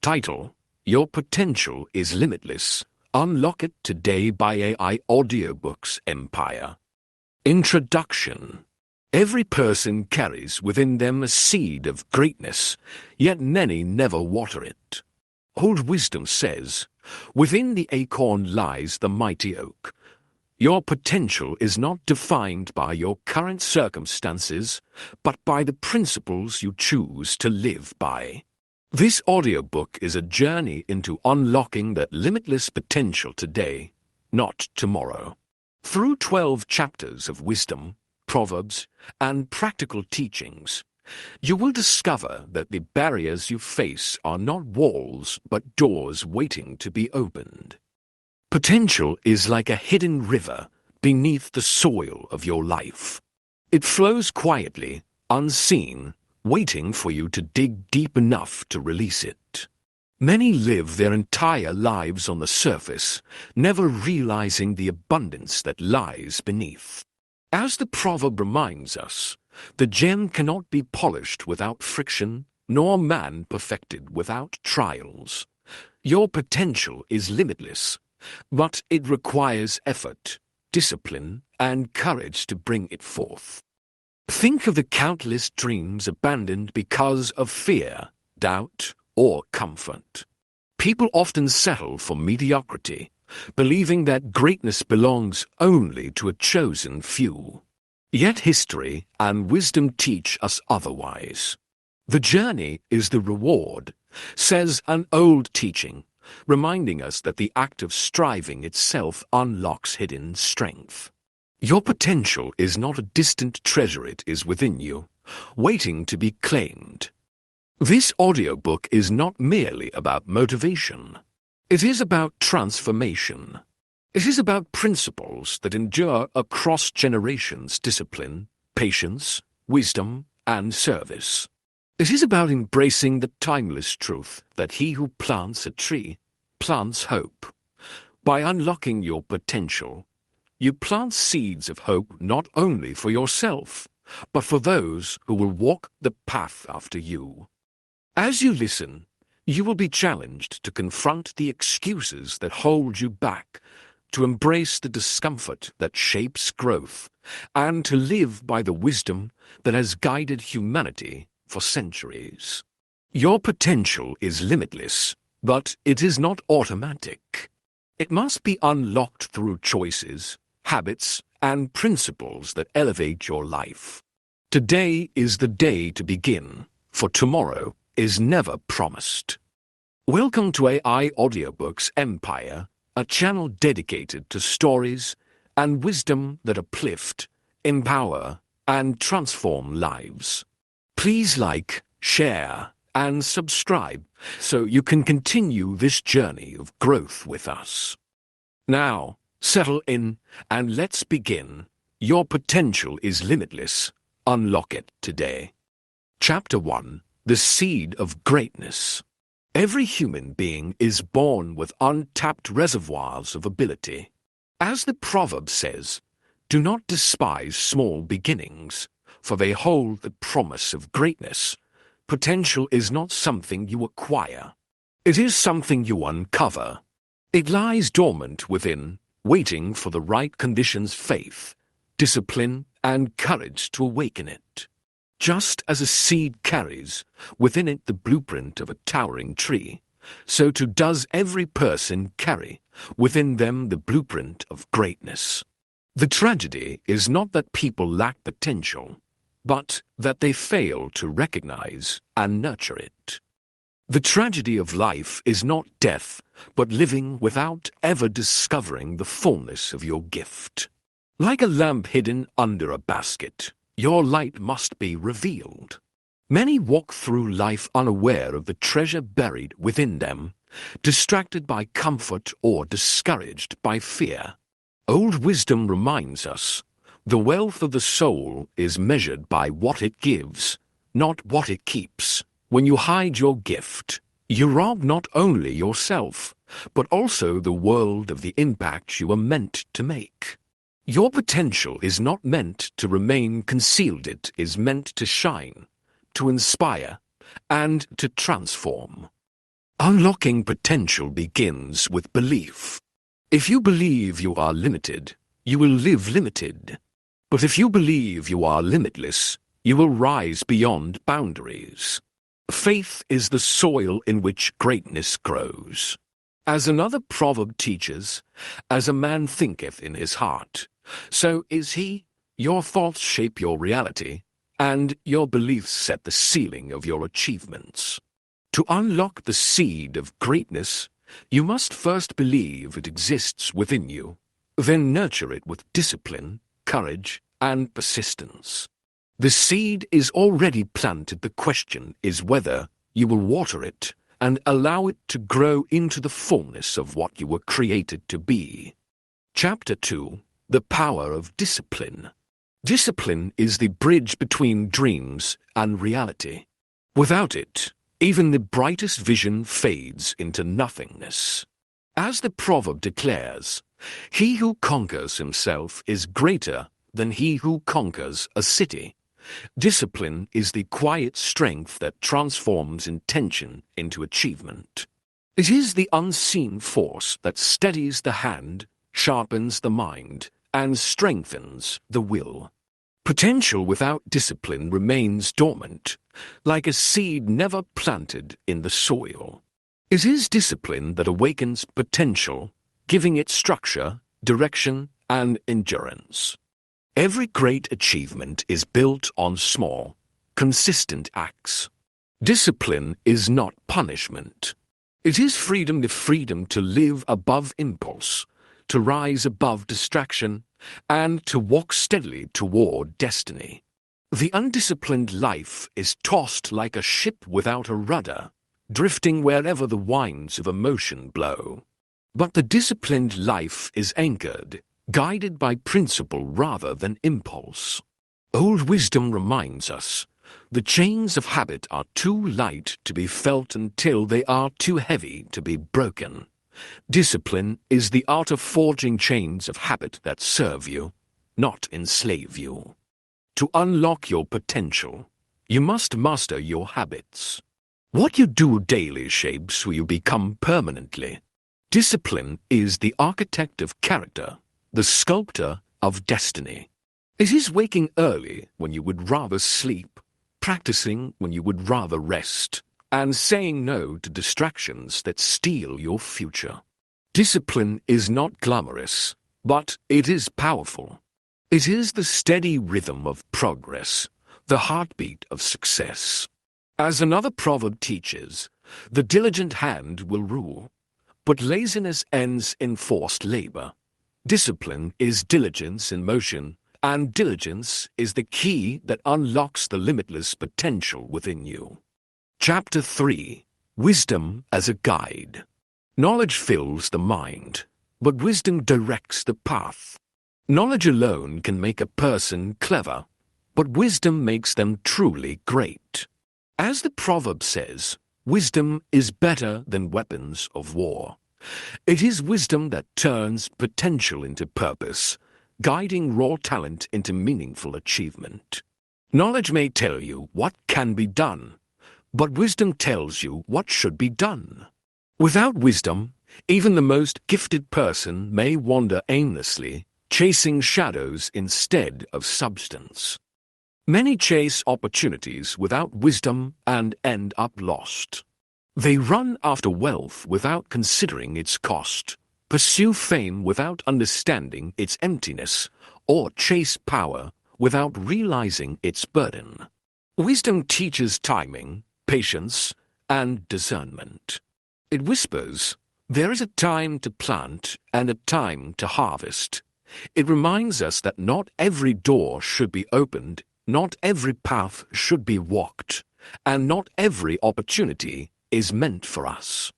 Title: Your Potential is Limitless. Unlock it today by AI Audiobooks Empire. Introduction. Every person carries within them a seed of greatness, yet many never water it. Old wisdom says, "Within the acorn lies the mighty oak." Your potential is not defined by your current circumstances, but by the principles you choose to live by. This audiobook is a journey into unlocking that limitless potential today, not tomorrow. Through 12 chapters of wisdom, proverbs, and practical teachings, you will discover that the barriers you face are not walls but doors waiting to be opened. Potential is like a hidden river beneath the soil of your life. It flows quietly, unseen, waiting for you to dig deep enough to release it. Many live their entire lives on the surface, never realizing the abundance that lies beneath. As the proverb reminds us, the gem cannot be polished without friction, nor man perfected without trials. Your potential is limitless, but it requires effort, discipline, and courage to bring it forth. Think of the countless dreams abandoned because of fear, doubt, or comfort. People often settle for mediocrity, believing that greatness belongs only to a chosen few. Yet history and wisdom teach us otherwise. The journey is the reward, says an old teaching, reminding us that the act of striving itself unlocks hidden strength. Your potential is not a distant treasure, it is within you, waiting to be claimed. This audiobook is not merely about motivation. It is about transformation. It is about principles that endure across generations: discipline, patience, wisdom, and service. It is about embracing the timeless truth that he who plants a tree plants hope. By unlocking your potential, you plant seeds of hope not only for yourself, but for those who will walk the path after you. As you listen, you will be challenged to confront the excuses that hold you back, to embrace the discomfort that shapes growth, and to live by the wisdom that has guided humanity for centuries. Your potential is limitless, but it is not automatic. It must be unlocked through choices, habits, and principles that elevate your life. Today is the day to begin, for tomorrow is never promised. Welcome to AI Audiobooks Empire, a channel dedicated to stories and wisdom that uplift, empower, and transform lives. Please like, share, and subscribe so you can continue this journey of growth with us. Now, settle in and let's begin. Your potential is limitless. Unlock it today. Chapter 1. The Seed of Greatness. Every human being is born with untapped reservoirs of ability. As the proverb says, "Do not despise small beginnings, for they hold the promise of greatness." Potential is not something you acquire. It is something you uncover. It lies dormant within, waiting for the right conditions: faith, discipline, and courage to awaken it. Just as a seed carries within it the blueprint of a towering tree, so too does every person carry within them the blueprint of greatness. The tragedy is not that people lack potential, but that they fail to recognize and nurture it. The tragedy of life is not death, but living without ever discovering the fullness of your gift. Like a lamp hidden under a basket, your light must be revealed. Many walk through life unaware of the treasure buried within them, distracted by comfort or discouraged by fear. Old wisdom reminds us, the wealth of the soul is measured by what it gives, not what it keeps. When you hide your gift, you rob not only yourself, but also the world of the impact you are meant to make. Your potential is not meant to remain concealed, it is meant to shine, to inspire, and to transform. Unlocking potential begins with belief. If you believe you are limited, you will live limited. But if you believe you are limitless, you will rise beyond boundaries. Faith is the soil in which greatness grows. As another proverb teaches, as a man thinketh in his heart, so is he. Your thoughts shape your reality, and your beliefs set the ceiling of your achievements. To unlock the seed of greatness, you must first believe it exists within you, then nurture it with discipline, courage, and persistence. The seed is already planted. The question is whether you will water it and allow it to grow into the fullness of what you were created to be. Chapter 2: The Power of Discipline. Discipline is the bridge between dreams and reality. Without it, even the brightest vision fades into nothingness. As the proverb declares, he who conquers himself is greater than he who conquers a city. Discipline is the quiet strength that transforms intention into achievement. It is the unseen force that steadies the hand, sharpens the mind, and strengthens the will. Potential without discipline remains dormant, like a seed never planted in the soil. It is discipline that awakens potential, giving it structure, direction, and endurance. Every great achievement is built on small, consistent acts. Discipline is not punishment. It is freedom, the freedom to live above impulse, to rise above distraction, and to walk steadily toward destiny. The undisciplined life is tossed like a ship without a rudder, drifting wherever the winds of emotion blow. But the disciplined life is anchored, guided by principle rather than impulse. Old wisdom reminds us, the chains of habit are too light to be felt until they are too heavy to be broken. Discipline is the art of forging chains of habit that serve you, not enslave you. To unlock your potential, you must master your habits. What you do daily shapes who you become permanently. Discipline is the architect of character, the sculptor of destiny. It is waking early when you would rather sleep, practicing when you would rather rest, and saying no to distractions that steal your future. Discipline is not glamorous, but it is powerful. It is the steady rhythm of progress, the heartbeat of success. As another proverb teaches, the diligent hand will rule, but laziness ends in forced labor. Discipline is diligence in motion, and diligence is the key that unlocks the limitless potential within you. Chapter 3: Wisdom as a Guide. Knowledge fills the mind, but wisdom directs the path. Knowledge alone can make a person clever, but wisdom makes them truly great. As the proverb says, wisdom is better than weapons of war. It is wisdom that turns potential into purpose, guiding raw talent into meaningful achievement. Knowledge may tell you what can be done, but wisdom tells you what should be done. Without wisdom, even the most gifted person may wander aimlessly, chasing shadows instead of substance. Many chase opportunities without wisdom and end up lost. They run after wealth without considering its cost, pursue fame without understanding its emptiness, or chase power without realizing its burden. Wisdom teaches timing, patience, and discernment. It whispers, there is a time to plant and a time to harvest. It reminds us that not every door should be opened, not every path should be walked, and not every opportunity is meant for us.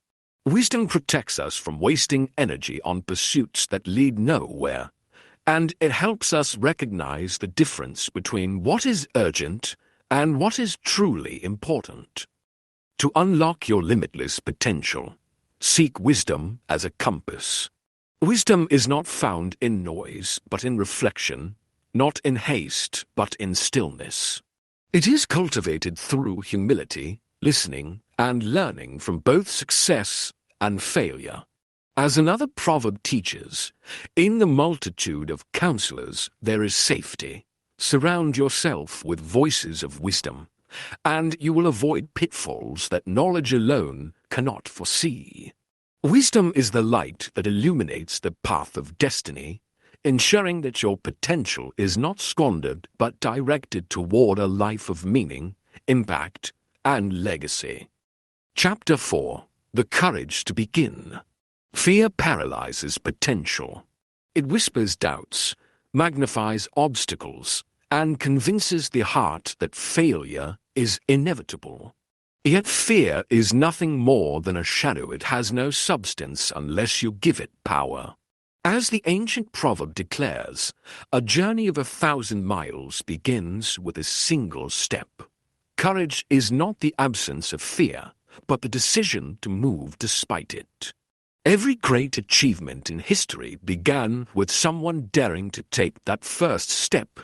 Wisdom protects us from wasting energy on pursuits that lead nowhere, and it helps us recognize the difference between what is urgent and what is truly important. To unlock your limitless potential, seek wisdom as a compass. Wisdom is not found in noise, but in reflection, not in haste, but in stillness. It is cultivated through humility, listening, and learning from both success and failure. As another proverb teaches, in the multitude of counselors there is safety. Surround yourself with voices of wisdom, and you will avoid pitfalls that knowledge alone cannot foresee. Wisdom is the light that illuminates the path of destiny, ensuring that your potential is not squandered but directed toward a life of meaning, impact, and legacy. Chapter 4. The Courage to Begin. Fear paralyzes potential. It whispers doubts, magnifies obstacles, and convinces the heart that failure is inevitable. Yet fear is nothing more than a shadow. It has no substance unless you give it power. As the ancient proverb declares, a journey of 1,000 miles begins with a single step. Courage is not the absence of fear, but the decision to move despite it. Every great achievement in history began with someone daring to take that first step,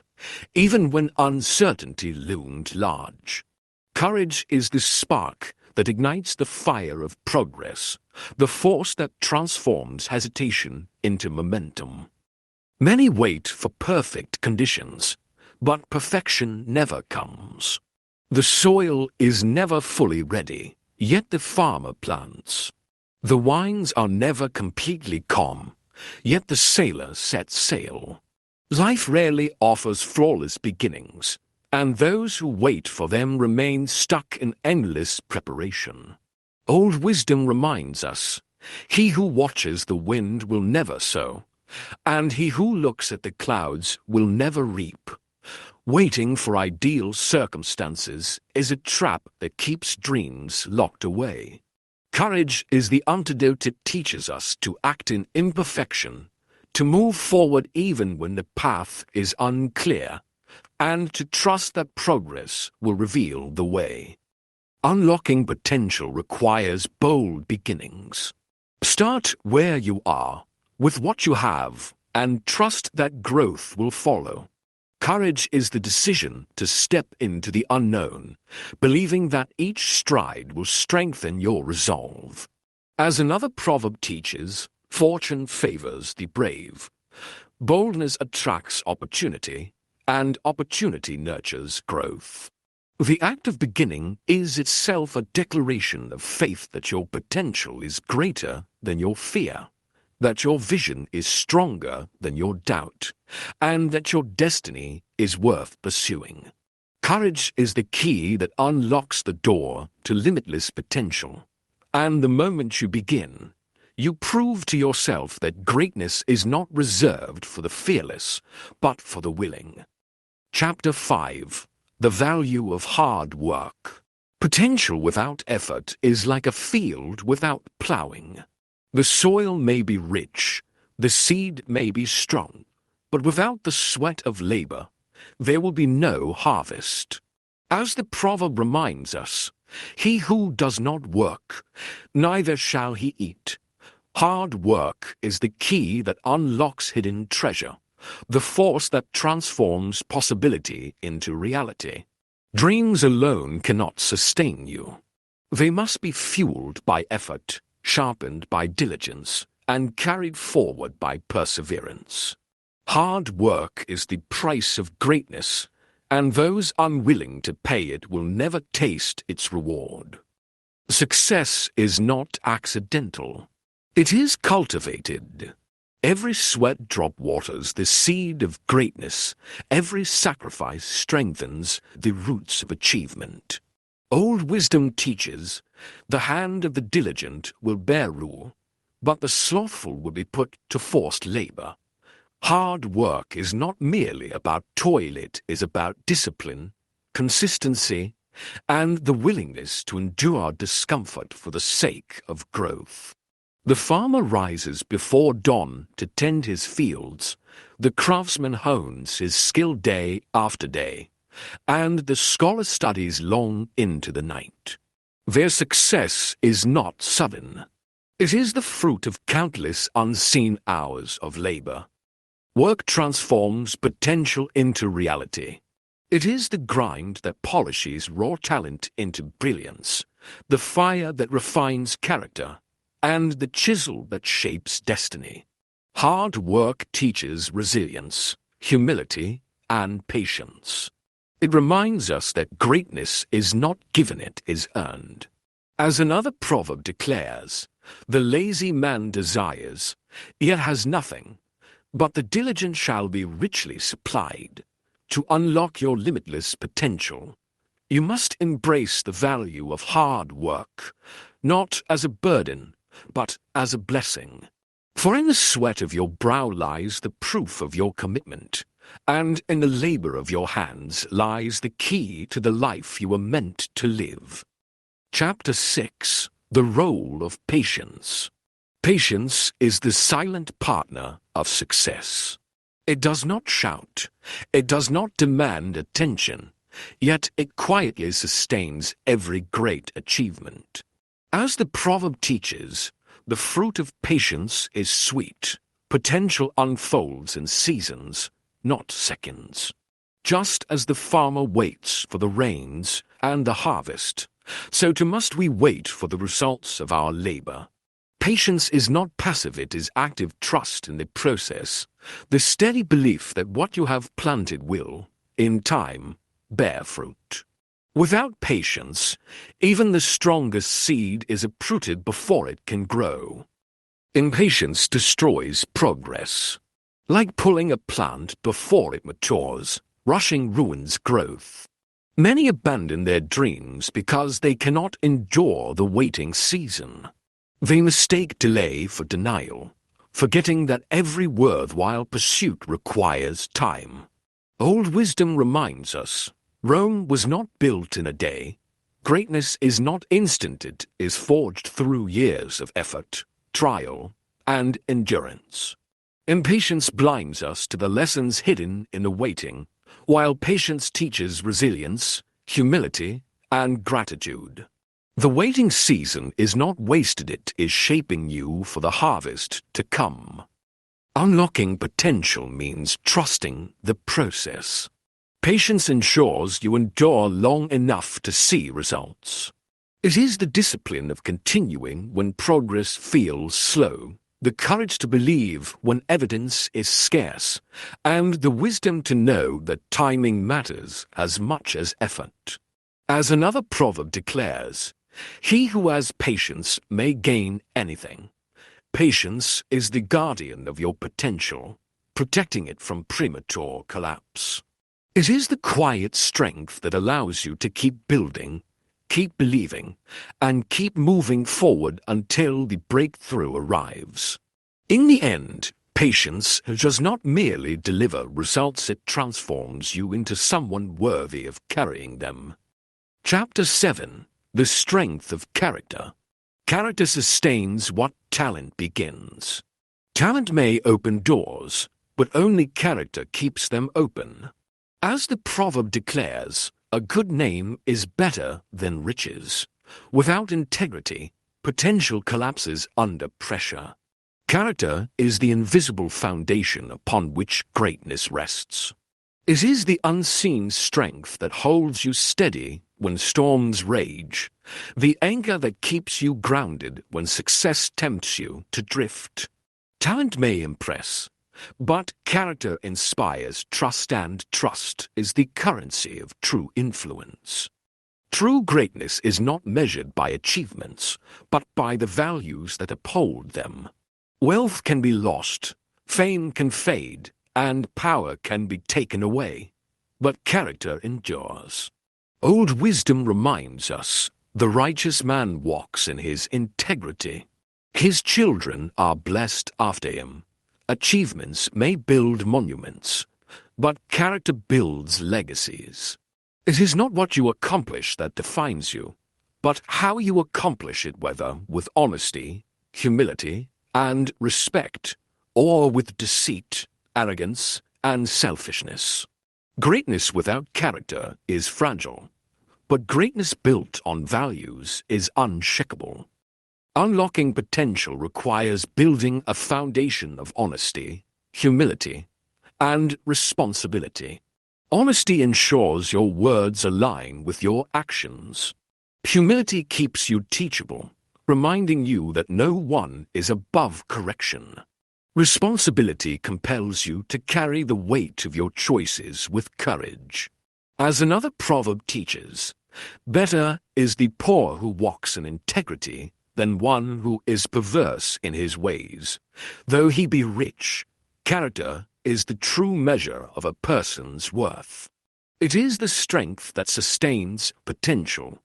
even when uncertainty loomed large. Courage is the spark that ignites the fire of progress, the force that transforms hesitation into momentum. Many wait for perfect conditions, but perfection never comes. The soil is never fully ready, yet the farmer plants. The winds are never completely calm, yet the sailor sets sail. Life rarely offers flawless beginnings, and those who wait for them remain stuck in endless preparation. Old wisdom reminds us, he who watches the wind will never sow, and he who looks at the clouds will never reap. Waiting for ideal circumstances is a trap that keeps dreams locked away. Courage is the antidote. It teaches us to act in imperfection, to move forward even when the path is unclear, and to trust that progress will reveal the way. Unlocking potential requires bold beginnings. Start where you are, with what you have, and trust that growth will follow. Courage is the decision to step into the unknown, believing that each stride will strengthen your resolve. As another proverb teaches, fortune favors the brave. Boldness attracts opportunity, and opportunity nurtures growth. The act of beginning is itself a declaration of faith that your potential is greater than your fear, that your vision is stronger than your doubt, and that your destiny is worth pursuing. Courage is the key that unlocks the door to limitless potential. And the moment you begin, you prove to yourself that greatness is not reserved for the fearless, but for the willing. Chapter 5. The Value of Hard Work. Potential without effort is like a field without plowing. The soil may be rich, the seed may be strong, but without the sweat of labor, there will be no harvest. As the proverb reminds us, he who does not work, neither shall he eat. Hard work is the key that unlocks hidden treasure, the force that transforms possibility into reality. Dreams alone cannot sustain you. They must be fueled by effort, sharpened by diligence, and carried forward by perseverance. Hard work is the price of greatness, and those unwilling to pay it will never taste its reward. Success is not accidental. It is cultivated. Every sweat drop waters the seed of greatness. Every sacrifice strengthens the roots of achievement. Old wisdom teaches, the hand of the diligent will bear rule, but the slothful will be put to forced labor. Hard work is not merely about toil, it is about discipline, consistency, and the willingness to endure discomfort for the sake of growth. The farmer rises before dawn to tend his fields, the craftsman hones his skill day after day, and the scholar studies long into the night. Their success is not sudden. It is the fruit of countless unseen hours of labor. Work transforms potential into reality. It is the grind that polishes raw talent into brilliance, the fire that refines character, and the chisel that shapes destiny. Hard work teaches resilience, humility, and patience. It reminds us that greatness is not given, it is earned. As another proverb declares, the lazy man desires, yet has nothing, but the diligent shall be richly supplied. To unlock your limitless potential, you must embrace the value of hard work, not as a burden, but as a blessing. For in the sweat of your brow lies the proof of your commitment, and in the labor of your hands lies the key to the life you were meant to live. Chapter 6: The Role of Patience. Patience is the silent partner of success. It does not shout, it does not demand attention, yet it quietly sustains every great achievement. As the proverb teaches, the fruit of patience is sweet. Potential unfolds in seasons, not seconds. Just as the farmer waits for the rains and the harvest, so too must we wait for the results of our labor. Patience is not passive, it is active trust in the process, the steady belief that what you have planted will, in time, bear fruit. Without patience, even the strongest seed is uprooted before it can grow. Impatience destroys progress. Like pulling a plant before it matures, rushing ruins growth. Many abandon their dreams because they cannot endure the waiting season. They mistake delay for denial, forgetting that every worthwhile pursuit requires time. Old wisdom reminds us, Rome was not built in a day. Greatness is not instant, it is forged through years of effort, trial, and endurance. Impatience blinds us to the lessons hidden in the waiting, while patience teaches resilience, humility, and gratitude. The waiting season is not wasted, it is shaping you for the harvest to come. Unlocking potential means trusting the process. Patience ensures you endure long enough to see results. It is the discipline of continuing when progress feels slow, the courage to believe when evidence is scarce, and the wisdom to know that timing matters as much as effort. As another proverb declares, he who has patience may gain anything. Patience is the guardian of your potential, protecting it from premature collapse. It is the quiet strength that allows you to keep building, keep believing, and keep moving forward until the breakthrough arrives. In the end, patience does not merely deliver results, it transforms you into someone worthy of carrying them. Chapter 7: The Strength of Character. Character sustains what talent begins. Talent may open doors, but only character keeps them open. As the proverb declares, a good name is better than riches. Without integrity, potential collapses under pressure. Character is the invisible foundation upon which greatness rests. It is the unseen strength that holds you steady when storms rage, the anchor that keeps you grounded when success tempts you to drift. Talent may impress, but character inspires trust, and trust is the currency of true influence. True greatness is not measured by achievements, but by the values that uphold them. Wealth can be lost, fame can fade, and power can be taken away, but character endures. Old wisdom reminds us, the righteous man walks in his integrity. His children are blessed after him. Achievements may build monuments, but character builds legacies. It is not what you accomplish that defines you, but how you accomplish it, whether with honesty, humility, and respect, or with deceit, arrogance, and selfishness. Greatness without character is fragile, but greatness built on values is unshakable. Unlocking potential requires building a foundation of honesty, humility, and responsibility. Honesty ensures your words align with your actions. Humility keeps you teachable, reminding you that no one is above correction. Responsibility compels you to carry the weight of your choices with courage. As another proverb teaches, better is the poor who walks in integrity than one who is perverse in his ways. Though he be rich, character is the true measure of a person's worth. It is the strength that sustains potential,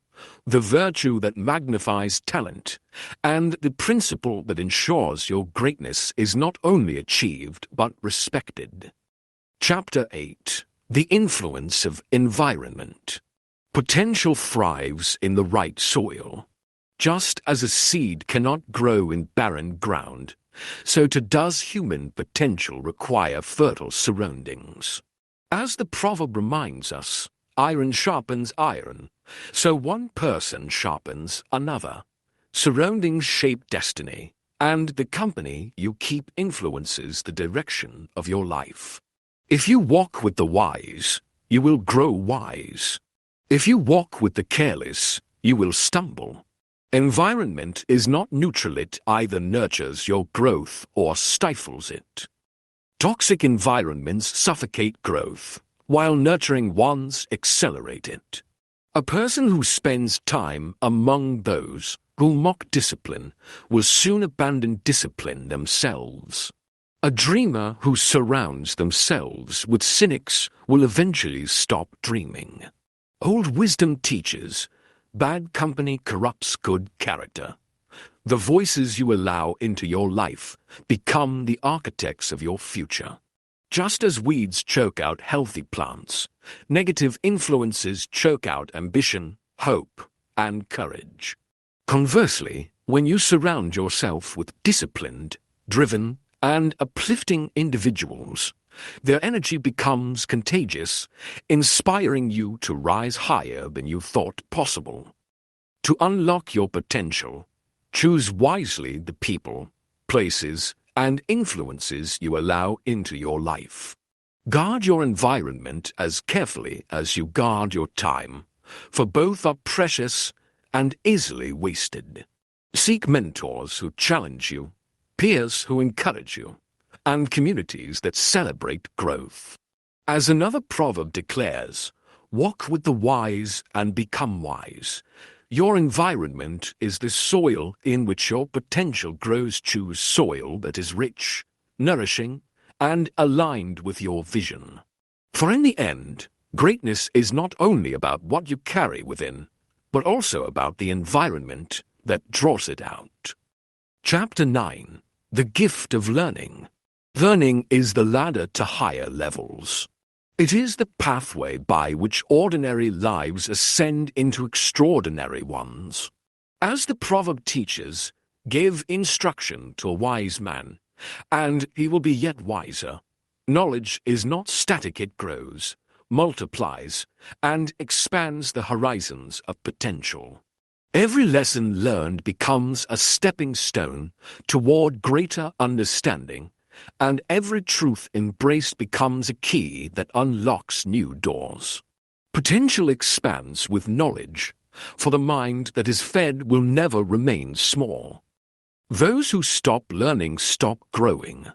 the virtue that magnifies talent, and the principle that ensures your greatness is not only achieved but respected. Chapter 8. The Influence of Environment. Potential thrives in the right soil. Just as a seed cannot grow in barren ground, so too does human potential require fertile surroundings. As the proverb reminds us, iron sharpens iron, so one person sharpens another. Surroundings shape destiny, and the company you keep influences the direction of your life. If you walk with the wise, you will grow wise. If you walk with the careless, you will stumble. Environment is not neutral. It either nurtures your growth or stifles it. Toxic environments suffocate growth, while nurturing ones accelerate it. A person who spends time among those who mock discipline will soon abandon discipline themselves. A dreamer who surrounds themselves with cynics will eventually stop dreaming. Old wisdom teaches, bad company corrupts good character. The voices you allow into your life become the architects of your future. Just as weeds choke out healthy plants, negative influences choke out ambition, hope, and courage. Conversely, when you surround yourself with disciplined, driven, and uplifting individuals, their energy becomes contagious, inspiring you to rise higher than you thought possible. To unlock your potential, choose wisely the people, places, and influences you allow into your life. Guard your environment as carefully as you guard your time, for both are precious and easily wasted. Seek mentors who challenge you, peers who encourage you, and communities that celebrate growth. As another proverb declares, walk with the wise and become wise. Your environment is the soil in which your potential grows. Choose soil that is rich, nourishing, and aligned with your vision. For in the end, greatness is not only about what you carry within, but also about the environment that draws it out. Chapter 9. The Gift of Learning. Learning is the ladder to higher levels. It is the pathway by which ordinary lives ascend into extraordinary ones. As the proverb teaches, give instruction to a wise man, and he will be yet wiser. Knowledge is not static. It grows, multiplies, and expands the horizons of potential. Every lesson learned becomes a stepping stone toward greater understanding, and every truth embraced becomes a key that unlocks new doors. Potential expands with knowledge, for the mind that is fed will never remain small. Those who stop learning stop growing.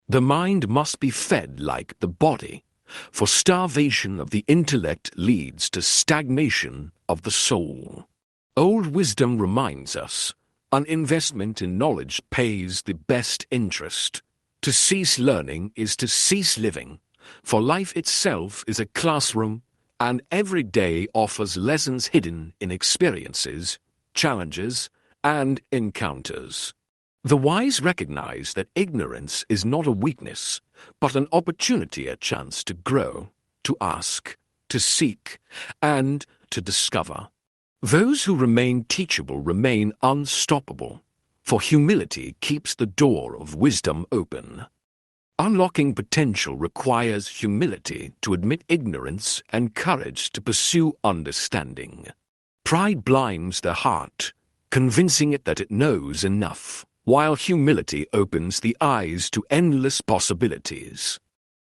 The mind must be fed like the body, for starvation of the intellect leads to stagnation of the soul. Old wisdom reminds us, an investment in knowledge pays the best interest. To cease learning is to cease living, for life itself is a classroom, and every day offers lessons hidden in experiences, challenges, and encounters. The wise recognize that ignorance is not a weakness, but an opportunity, a chance to grow, to ask, to seek, and to discover. Those who remain teachable remain unstoppable, for humility keeps the door of wisdom open. Unlocking potential requires humility to admit ignorance and courage to pursue understanding. Pride blinds the heart, convincing it that it knows enough, while humility opens the eyes to endless possibilities.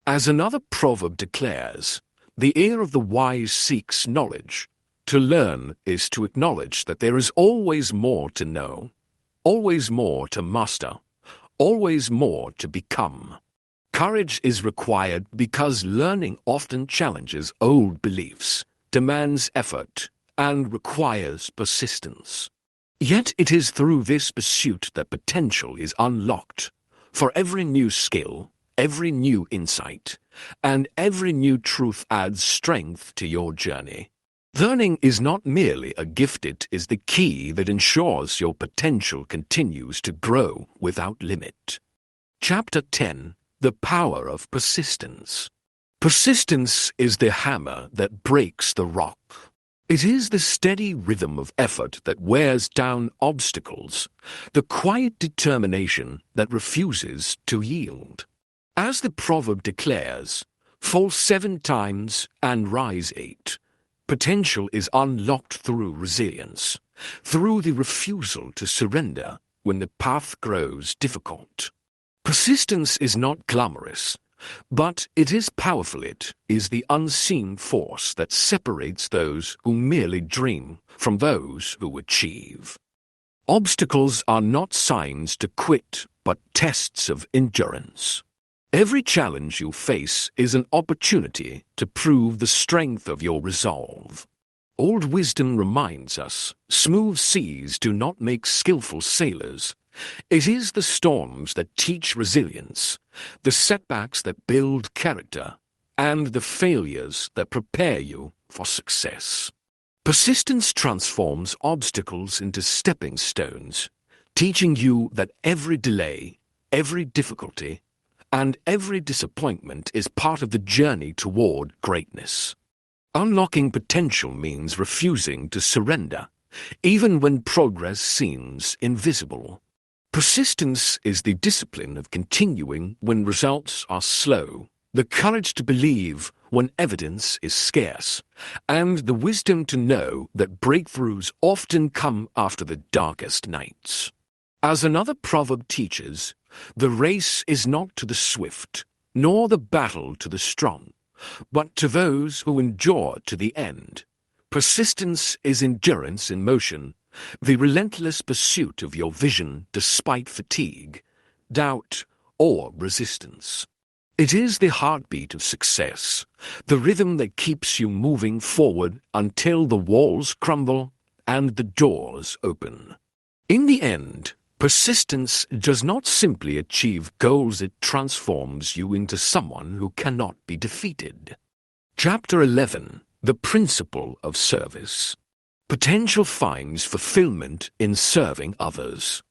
As another proverb declares, the ear of the wise seeks knowledge, To learn is to acknowledge that there is always more to know, always more to master, always more to become. Courage is required because learning often challenges old beliefs, demands effort, and requires persistence. Yet it is through this pursuit that potential is unlocked. For every new skill, every new insight, and every new truth adds strength to your journey. Learning is not merely a gift, it is the key that ensures your potential continues to grow without limit. Chapter 10: The Power of Persistence. Persistence is the hammer that breaks the rock. It is the steady rhythm of effort that wears down obstacles, the quiet determination that refuses to yield. As the proverb declares, "Fall 7 times and rise 8." Potential is unlocked through resilience, through the refusal to surrender when the path grows difficult. Persistence is not glamorous, but it is powerful. It is the unseen force that separates those who merely dream from those who achieve. Obstacles are not signs to quit, but tests of endurance. Every challenge you face is an opportunity to prove the strength of your resolve. Old wisdom reminds us, smooth seas do not make skillful sailors. It is the storms that teach resilience, the setbacks that build character, and the failures that prepare you for success. Persistence transforms obstacles into stepping stones, teaching you that every delay, every difficulty, and every disappointment is part of the journey toward greatness. Unlocking potential means refusing to surrender, even when progress seems invisible. Persistence is the discipline of continuing when results are slow, the courage to believe when evidence is scarce, and the wisdom to know that breakthroughs often come after the darkest nights. As another proverb teaches, the race is not to the swift, nor the battle to the strong, but to those who endure to the end. Persistence is endurance in motion, the relentless pursuit of your vision despite fatigue, doubt, or resistance. It is the heartbeat of success, the rhythm that keeps you moving forward until the walls crumble and the doors open. In the end, persistence does not simply achieve goals, it transforms you into someone who cannot be defeated. Chapter 11: The Principle of Service. Potential finds fulfillment in serving others.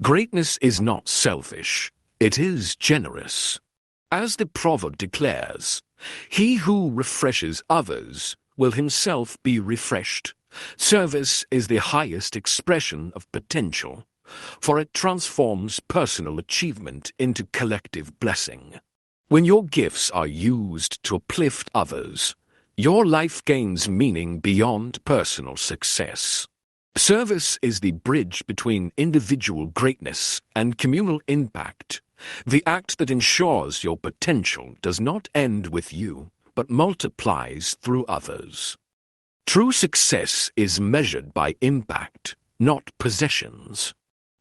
Greatness is not selfish, it is generous. As the proverb declares, "He who refreshes others will himself be refreshed." Service is the highest expression of potential, for it transforms personal achievement into collective blessing. When your gifts are used to uplift others, your life gains meaning beyond personal success. Service is the bridge between individual greatness and communal impact, the act that ensures your potential does not end with you, but multiplies through others. True success is measured by impact, not possessions.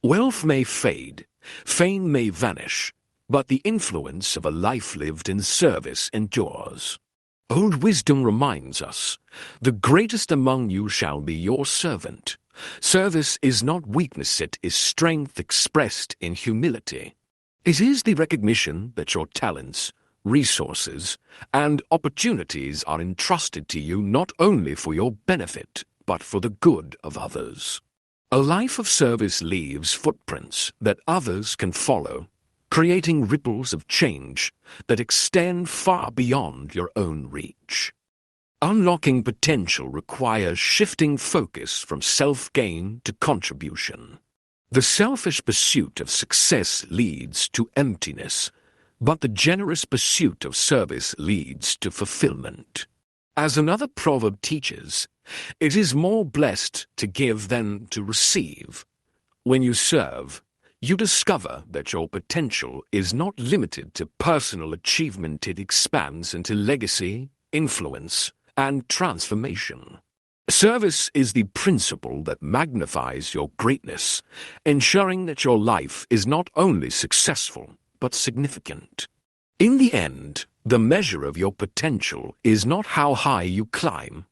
Wealth may fade, fame may vanish, but the influence of a life lived in service endures. Old wisdom reminds us, "The greatest among you shall be your servant." Service is not weakness, it is strength expressed in humility. It is the recognition that your talents, resources, and opportunities are entrusted to you not only for your benefit, but for the good of others. A life of service leaves footprints that others can follow, creating ripples of change that extend far beyond your own reach. Unlocking potential requires shifting focus from self-gain to contribution. The selfish pursuit of success leads to emptiness, but the generous pursuit of service leads to fulfillment. As another proverb teaches, it is more blessed to give than to receive. When you serve, you discover that your potential is not limited to personal achievement, it expands into legacy, influence, and transformation. Service is the principle that magnifies your greatness, ensuring that your life is not only successful, but significant. In the end, the measure of your potential is not how high you climb,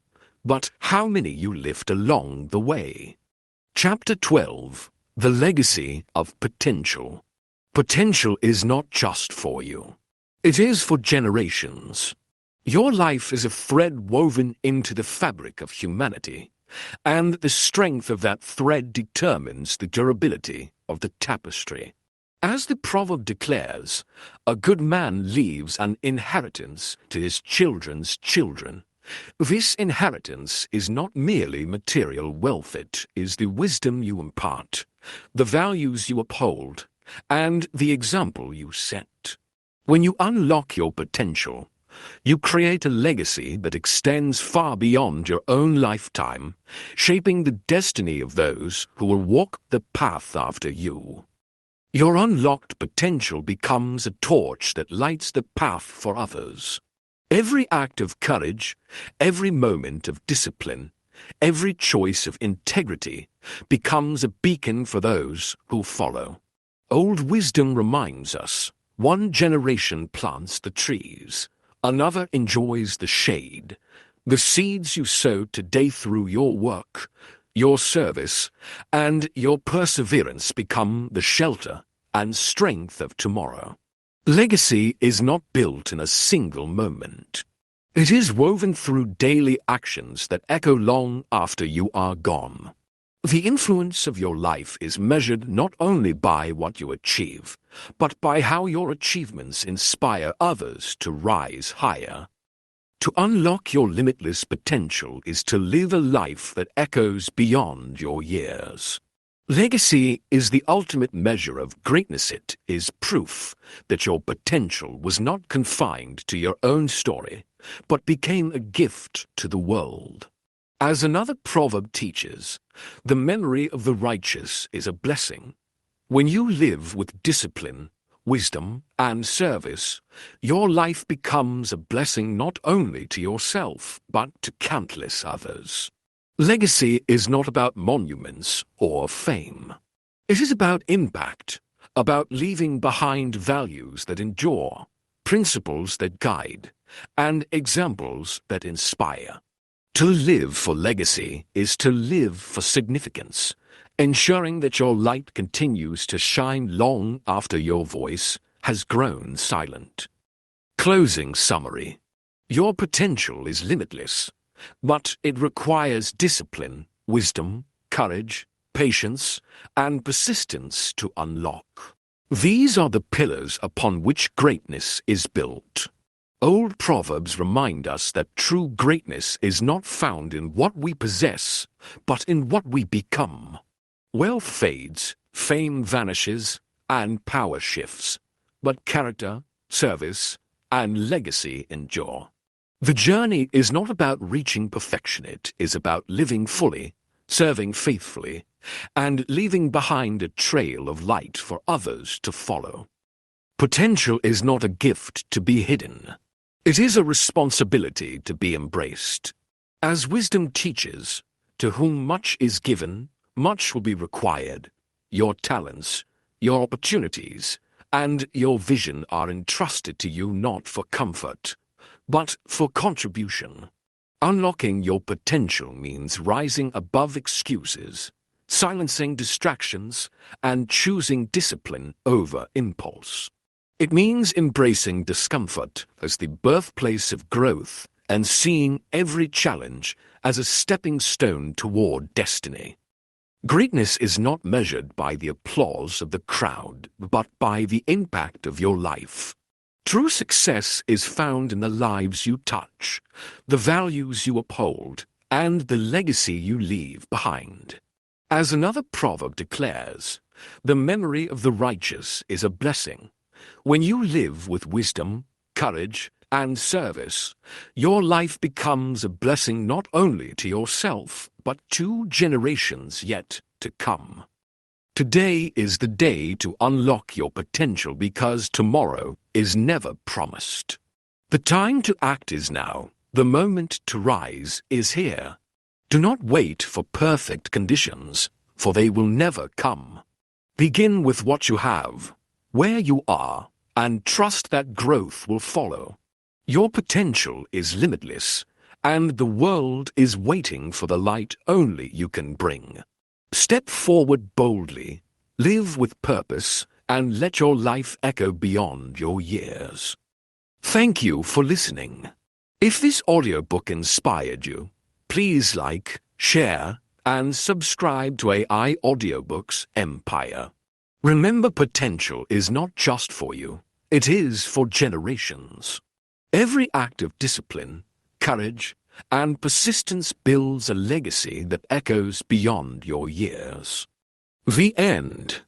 but how many you lift along the way. Chapter 12: The Legacy of Potential. Potential is not just for you. It is for generations. Your life is a thread woven into the fabric of humanity, and the strength of that thread determines the durability of the tapestry. As the proverb declares, a good man leaves an inheritance to his children's children. This inheritance is not merely material wealth, it is the wisdom you impart, the values you uphold, and the example you set. When you unlock your potential, you create a legacy that extends far beyond your own lifetime, shaping the destiny of those who will walk the path after you. Your unlocked potential becomes a torch that lights the path for others. Every act of courage, every moment of discipline, every choice of integrity becomes a beacon for those who follow. Old wisdom reminds us, one generation plants the trees, another enjoys the shade. The seeds you sow today through your work, your service, and your perseverance become the shelter and strength of tomorrow. Legacy is not built in a single moment. It is woven through daily actions that echo long after you are gone. The influence of your life is measured not only by what you achieve, but by how your achievements inspire others to rise higher. To unlock your limitless potential is to live a life that echoes beyond your years. Legacy is the ultimate measure of greatness. It is proof that your potential was not confined to your own story, but became a gift to the world. As another proverb teaches, the memory of the righteous is a blessing. When you live with discipline, wisdom, and service, your life becomes a blessing not only to yourself, but to countless others. Legacy is not about monuments or fame. It is about impact, about leaving behind values that endure, principles that guide, and examples that inspire. To live for legacy is to live for significance, ensuring that your light continues to shine long after your voice has grown silent. Closing summary. Your potential is limitless, but it requires discipline, wisdom, courage, patience, and persistence to unlock. These are the pillars upon which greatness is built. Old proverbs remind us that true greatness is not found in what we possess, but in what we become. Wealth fades, fame vanishes, and power shifts, but character, service, and legacy endure. The journey is not about reaching perfection, it is about living fully, serving faithfully, and leaving behind a trail of light for others to follow. Potential is not a gift to be hidden. It is a responsibility to be embraced. As wisdom teaches, to whom much is given, much will be required. Your talents, your opportunities, and your vision are entrusted to you not for comfort, but for contribution. Unlocking your potential means rising above excuses, silencing distractions, and choosing discipline over impulse. It means embracing discomfort as the birthplace of growth and seeing every challenge as a stepping stone toward destiny. Greatness is not measured by the applause of the crowd, but by the impact of your life. True success is found in the lives you touch, the values you uphold, and the legacy you leave behind. As another proverb declares, the memory of the righteous is a blessing. When you live with wisdom, courage, and service, your life becomes a blessing not only to yourself, but to generations yet to come. Today is the day to unlock your potential because tomorrow is never promised. The time to act is now. The moment to rise is here. Do not wait for perfect conditions, for they will never come. Begin with what you have, where you are, and trust that growth will follow. Your potential is limitless, and the world is waiting for the light only you can bring. Step forward boldly, live with purpose, and let your life echo beyond your years. Thank you for listening. If this audiobook inspired you, please like, share, and subscribe to AI Audiobooks Empire. Remember, potential is not just for you, it is for generations. Every act of discipline, courage, and persistence builds a legacy that echoes beyond your years. The end.